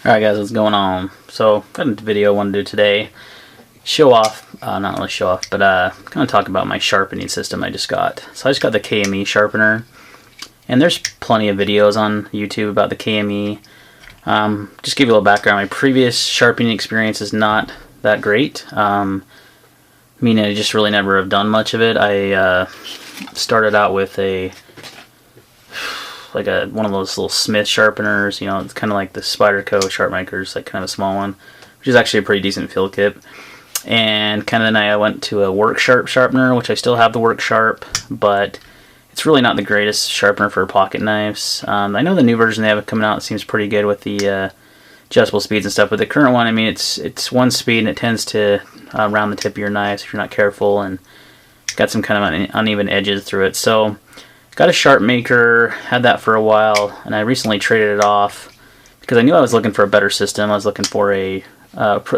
Alright guys, what's going on? So, got a video I want to do today. Show off, not really show off, but kind of talk about my sharpening system I just got. So I just got the KME sharpener, and there's plenty of videos on YouTube about the KME. Just give you a little background. My previous sharpening experience is not that great. Meaning I just really never have done much of it. I started out with one of those little Smith sharpeners. You know, it's kind of like the Spyderco sharp makers, like kind of a small one, which is actually a pretty decent field kit. And kind of then I went to a work sharp sharpener, which I still have the work sharp, but it's really not the greatest sharpener for pocket knives. I know the new version they have coming out seems pretty good with the adjustable speeds and stuff, but the current one, I mean, it's one speed and it tends to round the tip of your knife if you're not careful, and got some kind of uneven edges through it. So got a sharp maker, had that for a while, and I recently traded it off because I knew I was looking for a better system. I was looking for a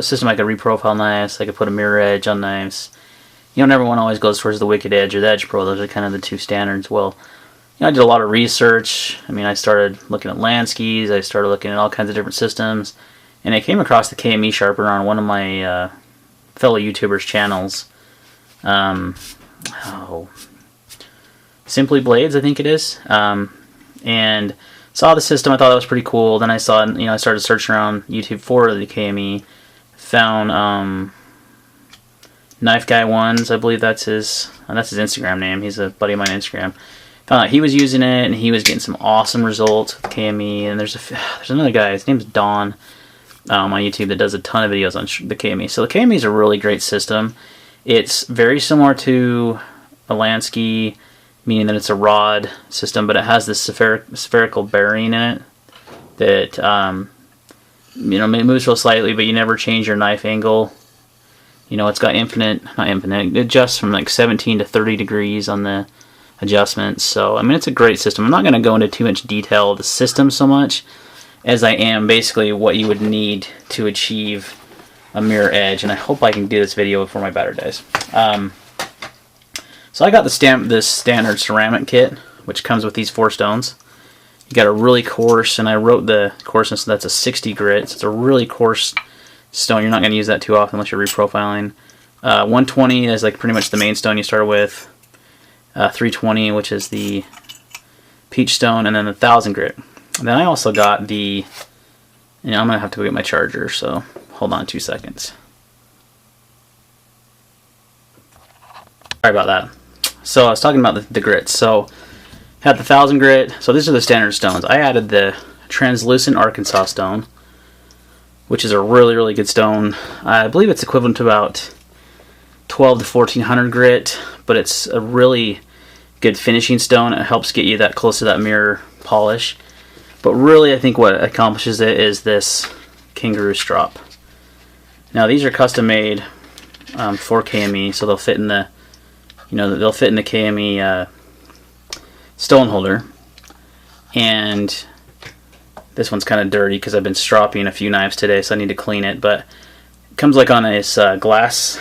system I could reprofile knives, I could put a mirror edge on knives. You know, everyone always goes towards the Wicked Edge or the Edge Pro. Those are kind of the two standards. Well, you know, I did a lot of research. I mean, I started looking at Landskis, I started looking at all kinds of different systems, and I came across the KME sharpener on one of my fellow YouTubers' channels. Simply Blades, I think it is, and saw the system. I thought that was pretty cool. Then I saw, you know, I started searching around YouTube for the KME, found Knife Guy Ones, I believe that's his Instagram name. He's a buddy of mine on Instagram. Found out he was using it and he was getting some awesome results with KME. And there's another guy, his name's Don, on YouTube, that does a ton of videos on the KME. So the KME is a really great system. It's very similar to a Lansky, meaning that it's a rod system, but it has this spherical bearing in it that you know, it moves real slightly, but you never change your knife angle. You know, it's got it adjusts from like 17 to 30 degrees on the adjustments. So I mean, it's a great system. I'm not going to go into too much detail of the system so much as I am basically what you would need to achieve a mirror edge, and I hope I can do this video before my battery dies. So I got this standard ceramic kit, which comes with these 4 stones. You got a really coarse, and I wrote the coarseness, so that's a 60 grit. So it's a really coarse stone. You're not going to use that too often unless you're reprofiling. 120 is like pretty much the main stone you start with. 320, which is the peach stone, and then the 1000 grit. And then I also got the, you know, I'm going to have to go get my charger, so hold on 2 seconds. Sorry about that. So I was talking about the grits. So had the 1000 grit. So these are the standard stones. I added the translucent Arkansas stone, which is a really, really good stone. I believe it's equivalent to about 12 to 1400 grit, but it's a really good finishing stone. It helps get you that close to that mirror polish. But really, I think what accomplishes it is this Kangaroo Strop. Now these are custom made for KME, so they'll fit in the, you know, they'll fit in the KME stone holder. And this one's kind of dirty because I've been stropping a few knives today, so I need to clean it. But it comes like on this glass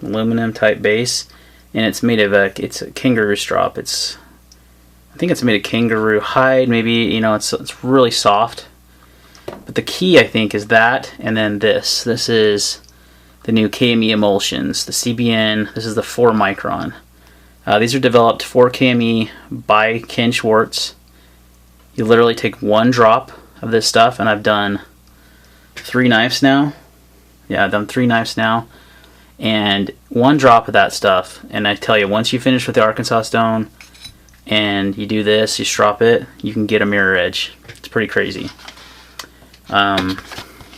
aluminum type base, and it's made of it's a Kangaroo Strop. I think it's made of kangaroo hide, maybe, you know, it's really soft. But the key, I think, is that, and then this. This is the new KME Emulsions, the CBN. This is the 4 micron. These are developed for KME by Ken Schwartz. You literally take 1 drop of this stuff, and I've done 3 knives now. Yeah, I've done 3 knives now. And 1 drop of that stuff, and I tell you, once you finish with the Arkansas stone, and you do this, you strop it, you can get a mirror edge. It's pretty crazy. Let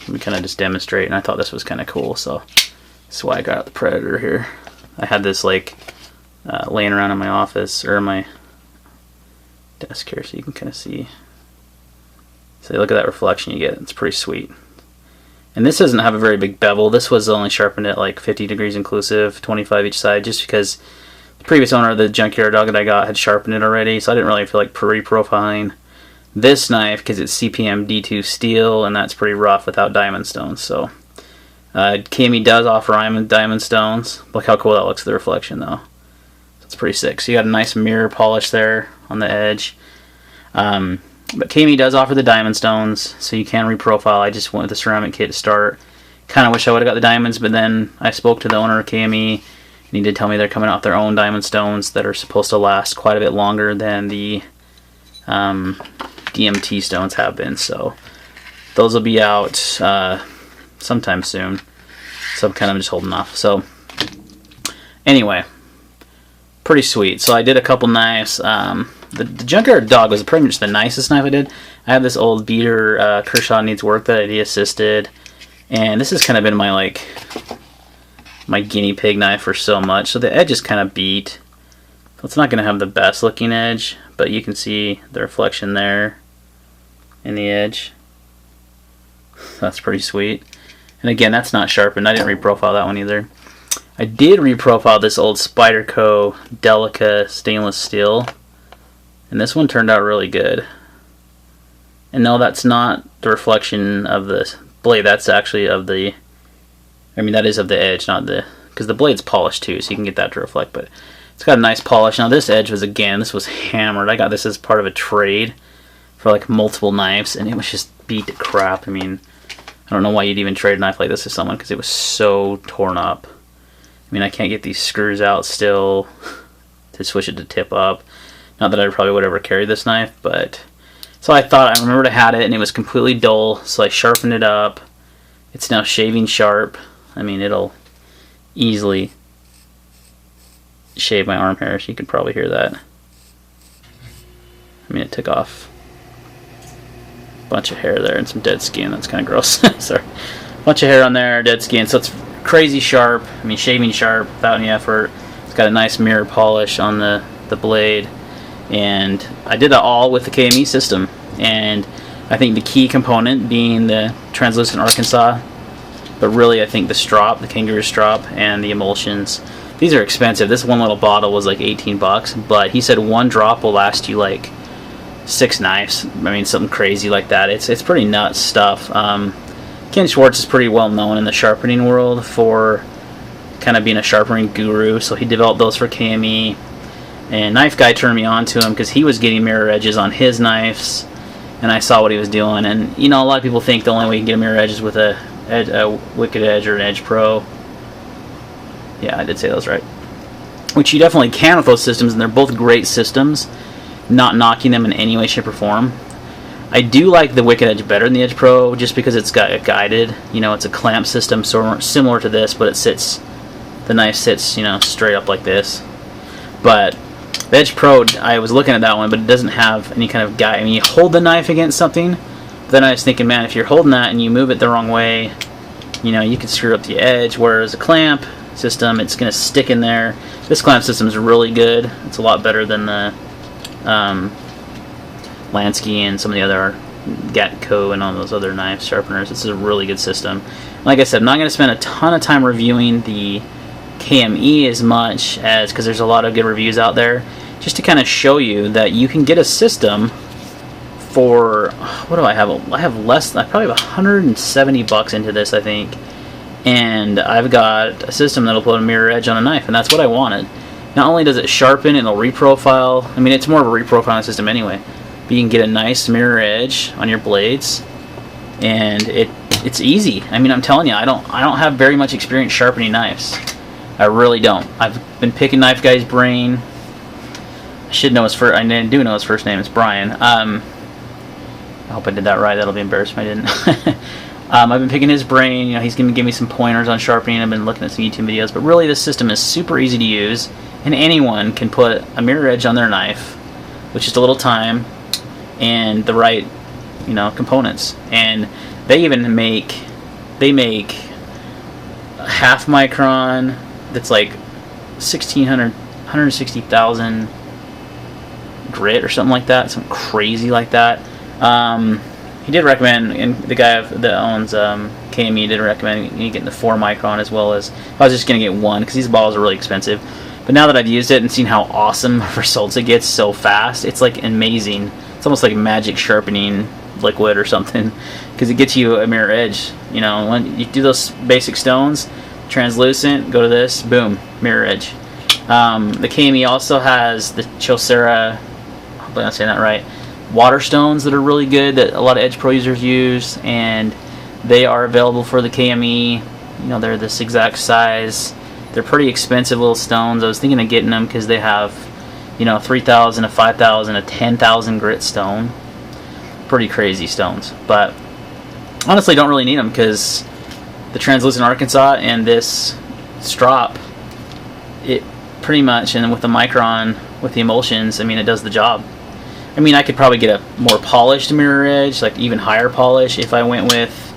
me kind of just demonstrate, and I thought this was kind of cool, so that's why I got out the Predator here. I had this like laying around in my office, or my desk here, so you can kind of see. So look at that reflection you get. It's pretty sweet. And this doesn't have a very big bevel. This was only sharpened at like 50 degrees inclusive, 25 each side, just because the previous owner of the junkyard dog that I got had sharpened it already, so I didn't really feel like reprofiling this knife because it's CPM D2 steel, and that's pretty rough without diamond stones. So KME does offer diamond stones. Look how cool that looks, the reflection though. So it's pretty sick. So you got a nice mirror polish there on the edge. But KME does offer the diamond stones, so you can reprofile. I just went with the ceramic kit to start. Kind of wish I would have got the diamonds, but then I spoke to the owner of KME, and he did tell me they're coming out with their own diamond stones that are supposed to last quite a bit longer than the DMT stones have been. So those will be out sometime soon. So I'm kind of just holding off. So anyway, pretty sweet. So I did a couple knives. The Junkyard Dog was pretty much the nicest knife I did. I have this old beater, Kershaw Needs Work, that I assisted, and this has kind of been my my guinea pig knife for so much. So the edge is kind of beat. It's not going to have the best looking edge, but you can see the reflection there in the edge. That's pretty sweet. And again, that's not sharpened. I didn't reprofile that one either. I did reprofile this old Spyderco Delica stainless steel, and this one turned out really good. And no, that's not the reflection of the blade. That's actually of the, I mean, that is of the edge, not the, because the blade's polished too, so you can get that to reflect, but it's got a nice polish. Now this edge was, again, this was hammered. I got this as part of a trade for like multiple knives, and it was just beat to crap. I mean, I don't know why you'd even trade a knife like this to someone, because it was so torn up. I mean, I can't get these screws out still to switch it to tip up. Not that I probably would ever carry this knife, but so I thought, I remembered I had it and it was completely dull, so I sharpened it up. It's now shaving sharp. I mean, it'll easily shave my arm hairs. You could probably hear that. I mean, it took off a bunch of hair there and some dead skin. That's kind of gross. Sorry. Bunch of hair on there, dead skin. So it's crazy sharp. I mean, shaving sharp without any effort. It's got a nice mirror polish on the blade. And I did that all with the KME system, and I think the key component being the translucent Arkansas, but really I think the strop, the Kangaroo Strop, and the Emulsions. These are expensive. This one little bottle was like 18 bucks, but he said one drop will last you like 6 knives. I mean, something crazy like that. It's pretty nuts stuff. Ken Schwartz is pretty well known in the sharpening world for kind of being a sharpening guru, so he developed those for KME. And Knife Guy turned me on to him because he was getting mirror edges on his knives, and I saw what he was doing. And you know, a lot of people think the only way you can get a mirror edge is with a Wicked Edge or an Edge Pro. Yeah, I did say those right. Which you definitely can with those systems, and they're both great systems. Not knocking them in any way, shape, or form. I do like the Wicked Edge better than the Edge Pro, just because it's got a guided. You know, it's a clamp system, so similar to this, but it sits. The knife sits, you know, straight up like this. But the Edge Pro, I was looking at that one, but it doesn't have any kind of guide. I mean, you hold the knife against something, but then I was thinking, man, if you're holding that and you move it the wrong way, you know, you could screw up the edge, whereas a clamp system, it's going to stick in there. This clamp system is really good. It's a lot better than the Lansky and some of the other Gatco and all those other knife sharpeners. This is a really good system. Like I said, I'm not going to spend a ton of time reviewing the KME as much as, because there's a lot of good reviews out there, just to kind of show you that you can get a system for, what do I have? I have less, I probably have 170 bucks into this, I think, and I've got a system that'll put a mirror edge on a knife, and that's what I wanted. Not only does it sharpen, it'll reprofile. I mean, it's more of a reprofiling system anyway, but you can get a nice mirror edge on your blades, and it's easy. I mean, I'm telling you, I don't have very much experience sharpening knives. I really don't. I've been picking Knife Guy's brain. I should know his first. I do know his first name. It's Brian. I hope I did that right. That'll be embarrassing if I didn't. I've been picking his brain. You know, he's going to give me some pointers on sharpening. I've been looking at some YouTube videos. But really, this system is super easy to use, and anyone can put a mirror edge on their knife with just a little time and the right, you know, components. And they even make a half micron that's like 160,000 grit or something like that, something crazy like that. He did recommend, and the guy that owns KME did recommend you getting the 4 micron as well as, I was just going to get 1 because these balls are really expensive. But now that I've used it and seen how awesome results it gets so fast, it's like amazing. It's almost like magic sharpening liquid or something, because it gets you a mirror edge. You know, when you do those basic stones, translucent, go to this, boom, mirror edge. The KME also has the Chosera, hopefully I'm saying that right, water stones that are really good that a lot of Edge Pro users use, and they are available for the KME. You know, they're this exact size. They're pretty expensive little stones. I was thinking of getting them because they have, you know, 3,000, a 5,000, a 10,000 grit stone. Pretty crazy stones, but honestly don't really need them because the translucent Arkansas and this strop, it pretty much, and with the micron, with the emulsions, I mean, it does the job. I mean, I could probably get a more polished mirror edge, like even higher polish, if I went with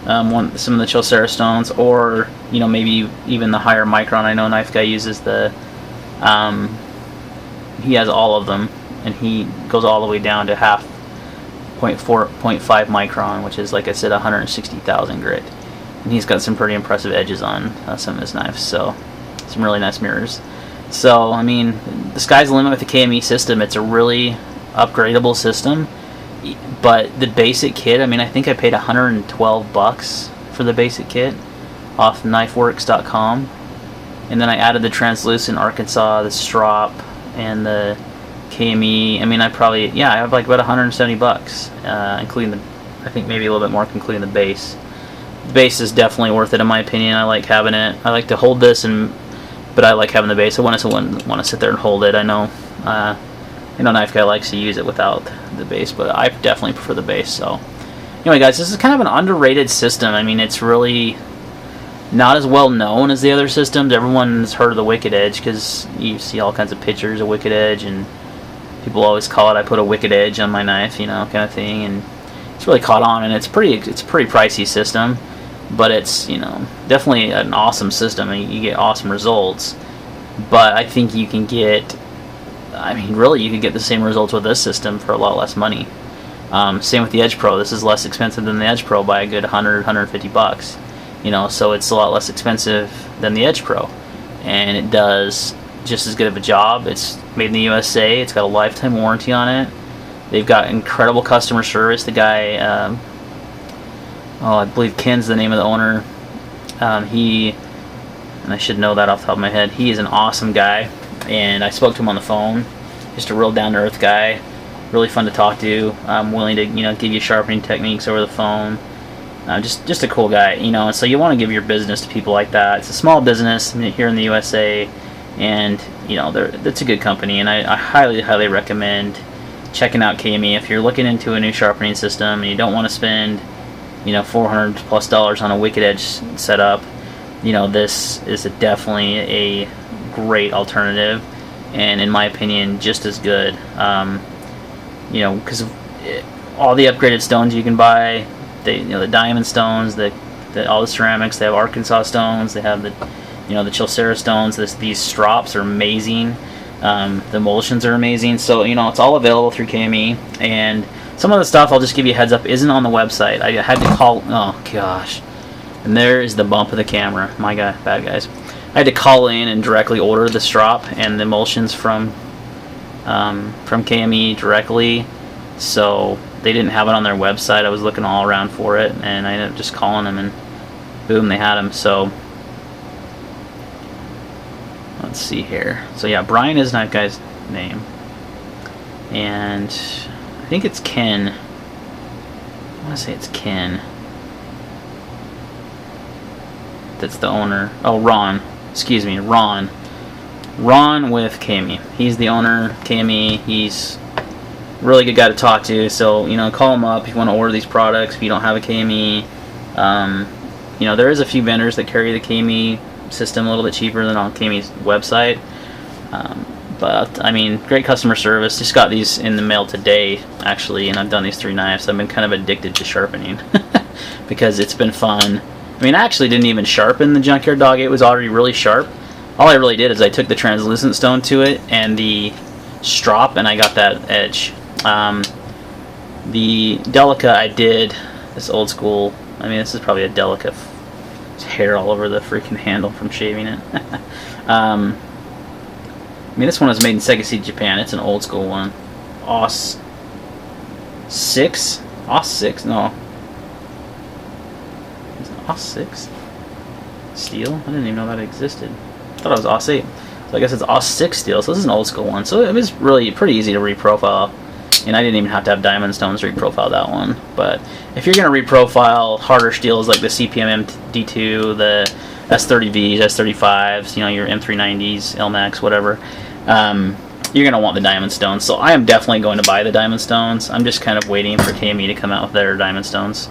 some of the Chilcera stones, or you know, maybe even the higher micron. I know Knife Guy uses the he has all of them, and he goes all the way down to 0.5 micron, which is, like I said, 160,000 grit, and he's got some pretty impressive edges on some of his knives, so some really nice mirrors. So I mean, the sky's the limit with the KME system. It's a really upgradable system. But the basic kit, I mean, I think I paid $112 for the basic kit off knifeworks.com, and then I added the translucent Arkansas, the strop, and the KME. I mean, I have like about $170, including the, I think maybe a little bit more, including the base. The base is definitely worth it in my opinion. I like having it. I like to hold this, but I like having the base. I wouldn't want to sit there and hold it. I know Knife Guy likes to use it without the base, but I definitely prefer the base. So anyway, guys, this is kind of an underrated system. I mean, it's really not as well known as the other systems. Everyone's heard of the Wicked Edge because you see all kinds of pictures of Wicked Edge, and people always call it, I put a Wicked Edge on my knife, you know, kind of thing. And it's really caught on, and it's a pretty pricey system, but it's, you know, definitely an awesome system, and you get awesome results. But I think you can get, I mean, really, you could get the same results with this system for a lot less money. Same with the Edge Pro. This is less expensive than the Edge Pro by a good $100-$150. You know, so it's a lot less expensive than the Edge Pro, and it does just as good of a job. It's made in the USA. It's got a lifetime warranty on it. They've got incredible customer service. The guy, I believe Ken's the name of the owner. And I should know that off the top of my head. He is an awesome guy, and I spoke to him on the phone. Just a real down-to-earth guy, really fun to talk to. Willing to, you know, give you sharpening techniques over the phone. Just a cool guy, you know. And so you want to give your business to people like that. It's a small business here in the USA, and you know, it's a good company, and I highly recommend checking out KME if you're looking into a new sharpening system and you don't want to spend, you know, $400+ on a Wicked Edge setup. You know, this is definitely a great alternative, and in my opinion, just as good. You know, because all the upgraded stones you can buy, the diamond stones, all the ceramics. They have Arkansas stones. They have the Chilcera stones. These strops are amazing. The emulsions are amazing. So, you know, it's all available through KME, and some of the stuff, I'll just give you a heads up, isn't on the website. I had to call. Oh gosh. And there is the bump of the camera. My God, bad guys. I had to call in and directly order the strop and the emulsions from KME directly, so they didn't have it on their website. I was looking all around for it, and I ended up just calling them, and boom, they had them. So let's see here. So yeah, Brian is Knife Guy's name, and I think it's Ken. I want to say it's Ken. That's the owner. Oh, Ron. Excuse me, Ron. Ron with KME. He's the owner, KME. He's a really good guy to talk to. So, you know, call him up if you want to order these products. If you don't have a KME, you know, there is a few vendors that carry the KME system a little bit cheaper than on KME's website. But I mean, great customer service. Just got these in the mail today, actually, and I've done these 3 knives. I've been kind of addicted to sharpening because it's been fun. I mean, I actually didn't even sharpen the Junkyard Dog. It was already really sharp. All I really did is I took the translucent stone to it and the strop, and I got that edge. The Delica, I did this old school. I mean, this is probably a Delica. There's hair all over the freaking handle from shaving it. I mean, this one was made in Sega City, Japan. It's an old school one. OS 6? OS 6? No. OS 6? Steel? I didn't even know that existed. I thought it was OS 8. So I guess it's OS 6 steel. So this is an old school one. So it was really pretty easy to reprofile. And I didn't even have to have diamond stones to reprofile that one. But if you're going to reprofile harder steels like the CPM D2, the S30Vs, S35s, you know, your M390s, LMAX, whatever, you're going to want the diamond stones. So I am definitely going to buy the diamond stones. I'm just kind of waiting for KME to come out with their diamond stones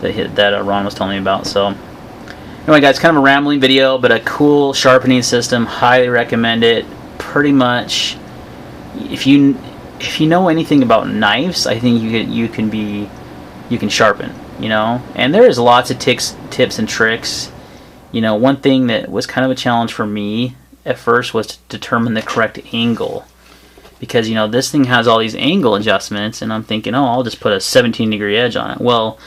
that Ron was telling me about. So anyway, guys, kind of a rambling video, but a cool sharpening system. Highly recommend it. Pretty much, if you know anything about knives, I think you can sharpen, you know. And there's lots of tips and tricks. You know, one thing that was kind of a challenge for me at first was to determine the correct angle, because, you know, this thing has all these angle adjustments, and I'm thinking, oh, I'll just put a 17-degree edge on it. Well,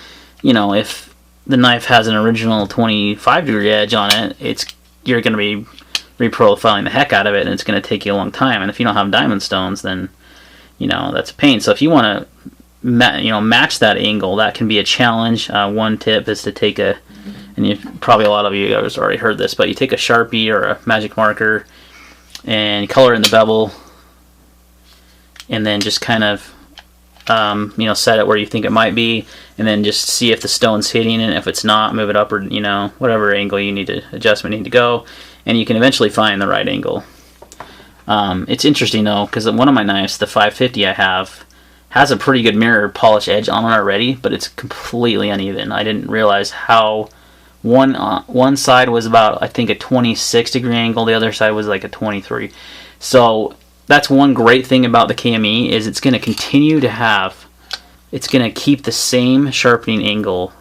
you know, if the knife has an original 25-degree edge on it, you're going to be reprofiling the heck out of it, and it's going to take you a long time. And if you don't have diamond stones, then, you know, that's a pain. So if you want to match that angle, that can be a challenge. One tip is to take and probably a lot of you guys already heard this, but you take a Sharpie or a magic marker and you color in the bevel, and then just kind of set it where you think it might be, and then just see if the stone's hitting it. If it's not, move it up, or, you know, whatever angle you need to go, and you can eventually find the right angle. It's interesting though, because one of my knives, the 550 I have, has a pretty good mirror polish edge on it already, but it's completely uneven. I didn't realize how one side was about, I think, a 26-degree angle, the other side was like a 23. So that's one great thing about the KME, is it's going to continue to have, it's going to keep the same sharpening angle.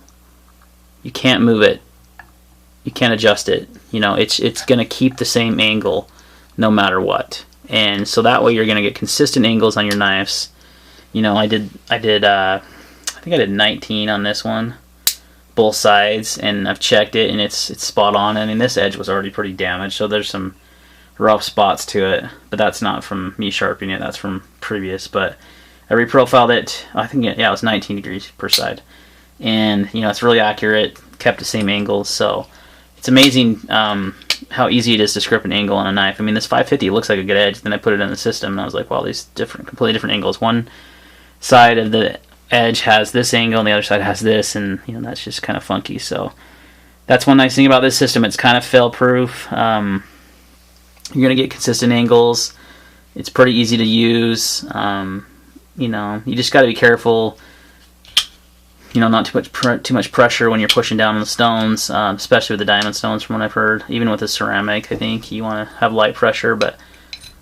You can't move it, you can't adjust it. You know, it's going to keep the same angle no matter what. And so that way you're going to get consistent angles on your knives. You know, I think I did 19 on this one, both sides, and I've checked it, and it's spot on. I mean, this edge was already pretty damaged, so there's some rough spots to it, but that's not from me sharpening it, that's from previous. But I reprofiled it, I think, yeah, it was 19 degrees per side, and, you know, it's really accurate, kept the same angles. So it's amazing how easy it is to script an angle on a knife. I mean, this 550 looks like a good edge, then I put it in the system, and I was like, wow, these completely different angles. One side of the edge has this angle, and the other side has this, and, you know, that's just kind of funky. So that's one nice thing about this system. It's kind of fail-proof. You're going to get consistent angles. It's pretty easy to use. You know, you just got to be careful, you know, not too much pressure when you're pushing down on the stones, especially with the diamond stones, from what I've heard. Even with the ceramic, I think you want to have light pressure. But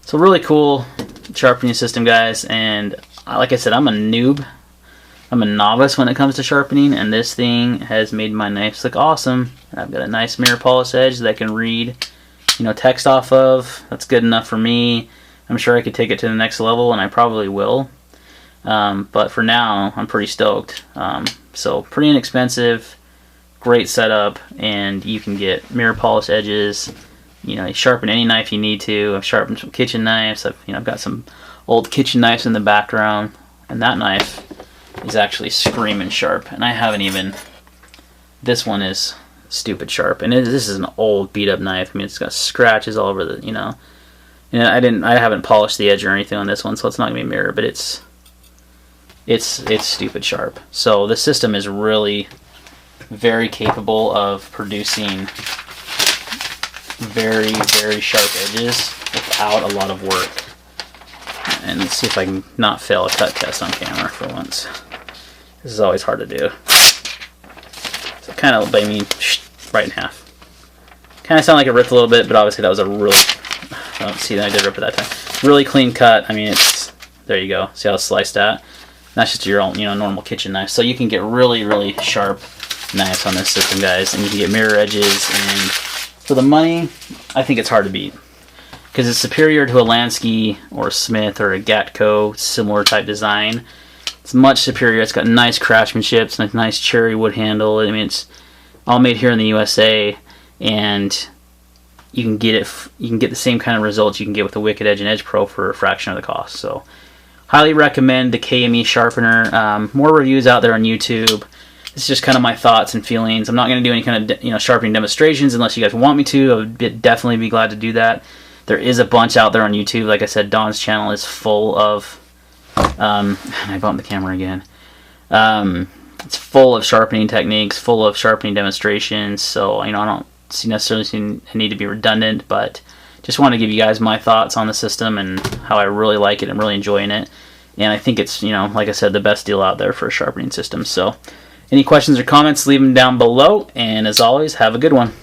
so really cool sharpening system, guys. And like I said, I'm a noob. I'm a novice when it comes to sharpening, and this thing has made my knives look awesome. I've got a nice mirror polish edge that I can read, you know, text off of. That's good enough for me. I'm sure I could take it to the next level, and I probably will. But for now, I'm pretty stoked. So pretty inexpensive, great setup, and you can get mirror polish edges. You know, you sharpen any knife you need to. I've sharpened some kitchen knives. I've got some old kitchen knives in the background, and that knife is actually screaming sharp. And I haven't even. This one is stupid sharp, and this is an old beat up knife. I mean, it's got scratches all over the, you know. And I haven't polished the edge or anything on this one, so it's not gonna be a mirror, but it's stupid sharp. So the system is really very capable of producing very, very sharp edges without a lot of work. And let's see if I can not fail a cut test on camera for once. This is always hard to do. So kind of, I mean, right in half. Kind of sound like it ripped a little bit, but obviously that was a really, oh, see, I did rip it that time. Really clean cut. I mean, it's, there you go. See how it's sliced at? That's just your own, you know, normal kitchen knife. So you can get really, really sharp knives on this system, guys, and you can get mirror edges. And for the money, I think it's hard to beat, because it's superior to a Lansky or a Smith or a Gatco similar type design. It's much superior. It's got nice craftsmanship. It's a nice cherry wood handle. I mean, it's all made here in the USA, and you can get it. You can get the same kind of results you can get with the Wicked Edge and Edge Pro for a fraction of the cost. So, highly recommend the KME Sharpener. More reviews out there on YouTube. It's just kind of my thoughts and feelings. I'm not going to do any kind of sharpening demonstrations unless you guys want me to. I would definitely be glad to do that. There is a bunch out there on YouTube. Like I said, Don's channel is full of I bumped the camera again. It's full of sharpening techniques, full of sharpening demonstrations. So I don't necessarily see a need to be redundant, but just want to give you guys my thoughts on the system and how I really like it and really enjoying it. And I think it's, like I said, the best deal out there for a sharpening system. So any questions or comments, leave them down below. And as always, have a good one.